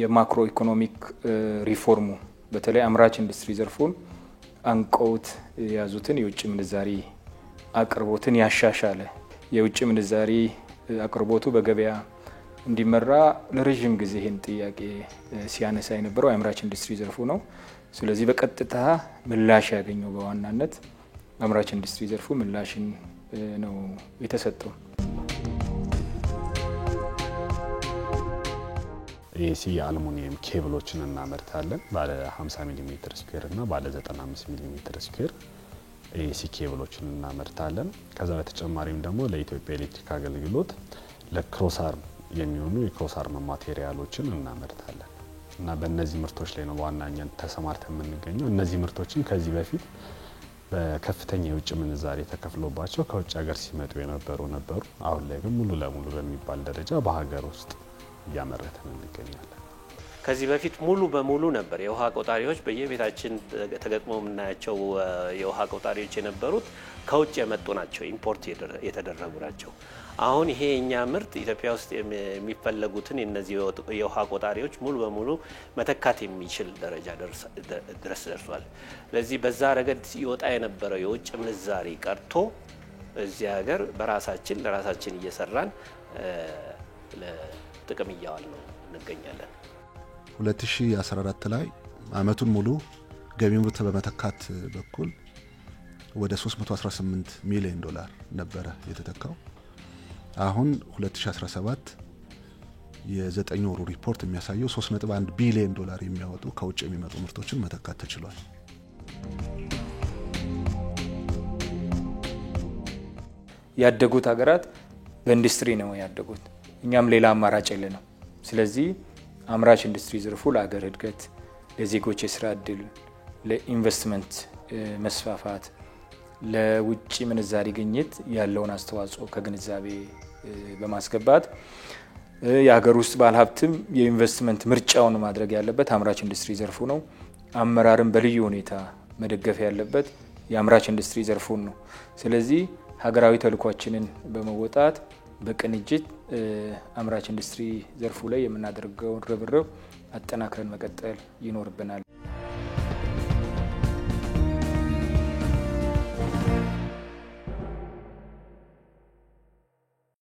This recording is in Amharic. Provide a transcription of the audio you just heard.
የማክሮ ኢኮኖሚክ ሪፎርሙ በተለይ አምራች ኢንዱስትሪ ዘርፉን አንቀውት ያዙትን የውጭ ምንዛሪ አቅርቦትን ያሻሻለ የውጭ ምንዛሪ አቅርቦቱ በገበያ እንዲመራ ለረጅም ጊዜ ይሄን ጥያቄ ሲያነሳ የነበረው አምራች ኢንዱስትሪ ዘርፉ ነው። ስለዚህ በቀጥታ ምላሽ ያገኘው በዋናነት አምራች ኢንዱስትሪ ዘርፉ ምላሽን ነው የተሰጠው። ኤሲ የአልሙኒየም ኬብሎችን እናመርታለን ባለ 50 ሚሜ ስኩዌር እና ባለ 95 ሚሜ ስኩዌር ኤሲ ኬብሎችን እናመርታለን። ከዛ በተጨማሪም ደግሞ ለኢትዮጵያ ኤሌክትሪክ አገልግሎት ለክሮስአርም የሚሆኑ የክሮስአርም ማቴሪያሎችን እናመርታለን እና በእነዚህ ምርቶች ላይ ነው በዋናነት ተሰማርተን የምንገኘው። እነዚህ ምርቶችን ከዚህ በፊት በከፍተኛ የውጭ ምንዛሬ ተከፍሎባቸው ከውጭ ሀገር ሲመጡ የነበሩ ነበሩ። አሁን ላይ ግን ሙሉ ለሙሉ በሚባል ደረጃ በሀገር ውስጥ እያመረተን እንገኛለን። ከዚህ በፊት ሙሉ በሙሉ ነበር የውሃ ቆጣሪዎች በየቤታችን ተገጥመው የምናያቸው የውሃ ቆጣሪዎች የነበሩት ከውጭ የመጡ ናቸው፣ ኢምፖርት የተደረጉ ናቸው። አሁን ይሄ የኛ ምርት ኢትዮጵያ ውስጥ የሚፈለጉትን እነዚህ የውሃ ቆጣሪዎች ሙሉ በሙሉ መተካት የሚችል ደረጃ ድረስ ደርሷል። ስለዚህ በዛ ረገድ ይወጣ የነበረው የውጭ ምንዛሪ ቀርቶ እዚህ ሀገር በራሳችን ለራሳችን እየሰራን ለጥቅም እያዋል ነው እንገኛለን። 2014 ላይ አመቱን ሙሉ ገቢ ምርት በመተካት በኩል ወደ 318 ሚሊዮን ዶላር ነበረ የተተካው። አሁን 2017 የ9 ወሩ ሪፖርት የሚያሳየው 3.1 ቢሊዮን ዶላር የሚያወጡ ከውጭ የሚመጡ ምርቶችን መተካት ተችሏል። ያደጉት ሀገራት በኢንዱስትሪ ነው ያደጉት። እኛም ሌላ አማራጭ የለንም። ስለዚህ አምራች ኢንዱስትሪ ዘርፉ ለሀገር እድገት፣ ለዜጎች የስራ እድል፣ ለኢንቨስትመንት መስፋፋት፣ ለውጭ ምንዛሪ ግኝት ያለውን አስተዋጽኦ ከግንዛቤ በማስገባት የሀገር ውስጥ ባለሀብትም የኢንቨስትመንት ምርጫውን ማድረግ ያለበት አምራች ኢንዱስትሪ ዘርፉ ነው። አመራርም በልዩ ሁኔታ መደገፍ ያለበት የአምራች ኢንዱስትሪ ዘርፉን ነው። ስለዚህ ሀገራዊ ተልዕኳችንን በመወጣት በቅንጅት አምራች ኢንዱስትሪ ዘርፉ ላይ የምናደርገውን ርብርብ አጠናክረን መቀጠል ይኖርብናል።